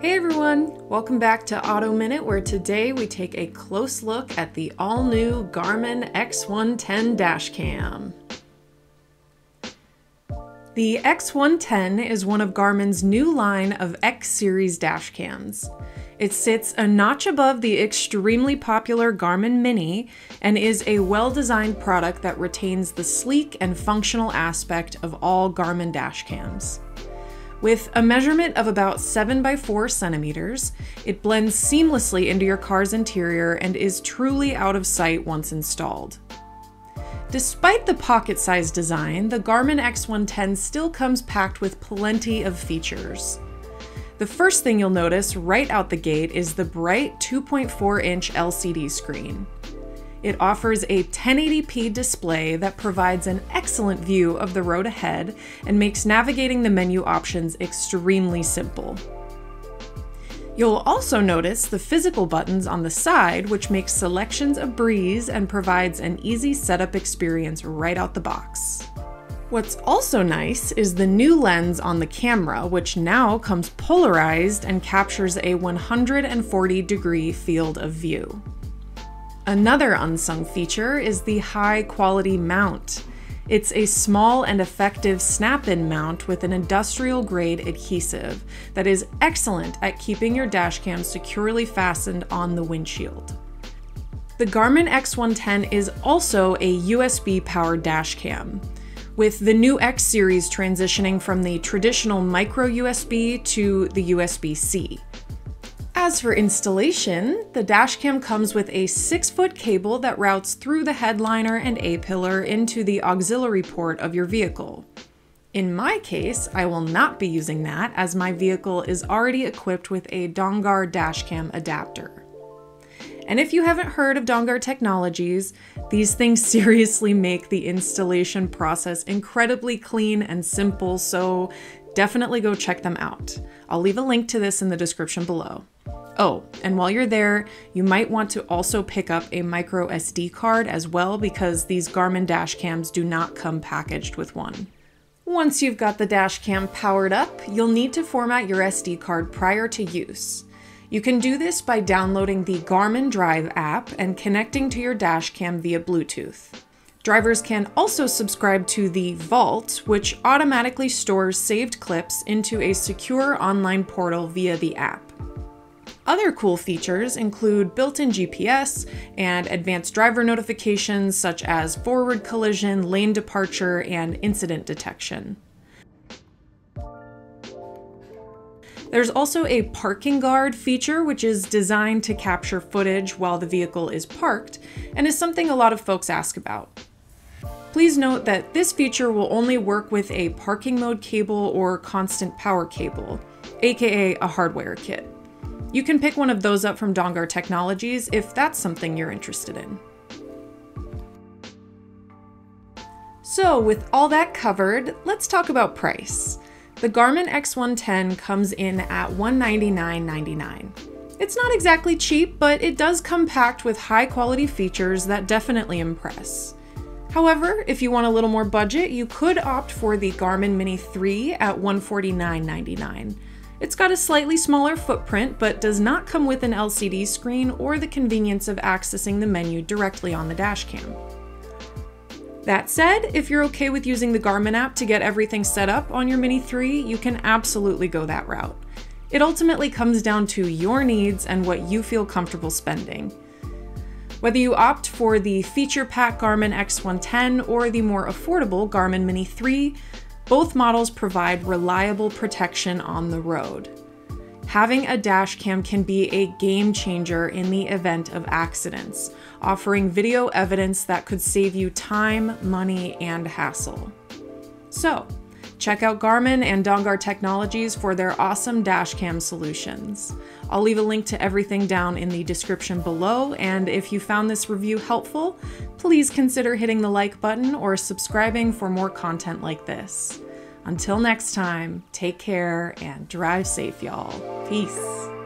Hey everyone, welcome back to Auto Minute, where today we take a close look at the all-new Garmin X110 dashcam. The X110 is one of Garmin's new line of X series dashcams. It sits a notch above the extremely popular Garmin Mini and is a well-designed product that retains the sleek and functional aspect of all Garmin dashcams. With a measurement of about 7 by 4 centimeters, it blends seamlessly into your car's interior and is truly out of sight once installed. Despite the pocket-sized design, the Garmin X110 still comes packed with plenty of features. The first thing you'll notice right out the gate is the bright 2.4-inch LCD screen. It offers a 1080p display that provides an excellent view of the road ahead and makes navigating the menu options extremely simple. You'll also notice the physical buttons on the side, which makes selections a breeze and provides an easy setup experience right out the box. What's also nice is the new lens on the camera, which now comes polarized and captures a 140-degree field of view. Another unsung feature is the high-quality mount. It's a small and effective snap-in mount with an industrial-grade adhesive that is excellent at keeping your dashcam securely fastened on the windshield. The Garmin X110 is also a USB-powered dashcam, with the new X series transitioning from the traditional micro USB to the USB-C. As for installation, the dashcam comes with a 6-foot cable that routes through the headliner and A-pillar into the auxiliary port of your vehicle. In my case, I will not be using that, as my vehicle is already equipped with a Dongar dashcam adapter. And if you haven't heard of Dongar Technologies, these things seriously make the installation process incredibly clean and simple, so definitely go check them out. I'll leave a link to this in the description below. Oh, and while you're there, you might want to also pick up a micro SD card as well, because these Garmin dashcams do not come packaged with one. Once you've got the dashcam powered up, you'll need to format your SD card prior to use. You can do this by downloading the Garmin Drive app and connecting to your dashcam via Bluetooth. Drivers can also subscribe to the Vault, which automatically stores saved clips into a secure online portal via the app. Other cool features include built-in GPS and advanced driver notifications such as forward collision, lane departure, and incident detection. There's also a parking guard feature, which is designed to capture footage while the vehicle is parked and is something a lot of folks ask about. Please note that this feature will only work with a parking mode cable or constant power cable, aka a hardware kit. You can pick one of those up from Dongar Technologies if that's something you're interested in. So with all that covered, let's talk about price. The Garmin X110 comes in at $199.99. It's not exactly cheap, but it does come packed with high-quality features that definitely impress. However, if you want a little more budget, you could opt for the Garmin Mini 3 at $149.99. It's got a slightly smaller footprint, but does not come with an LCD screen or the convenience of accessing the menu directly on the dashcam. That said, if you're okay with using the Garmin app to get everything set up on your Mini 3, you can absolutely go that route. It ultimately comes down to your needs and what you feel comfortable spending. Whether you opt for the feature pack Garmin X110 or the more affordable Garmin Mini 3, both models provide reliable protection on the road. Having a dashcam can be a game changer in the event of accidents, offering video evidence that could save you time, money, and hassle. So, check out Garmin and Dongar Technologies for their awesome dashcam solutions. I'll leave a link to everything down in the description below, and if you found this review helpful, please consider hitting the like button or subscribing for more content like this. Until next time, take care and drive safe, y'all. Peace.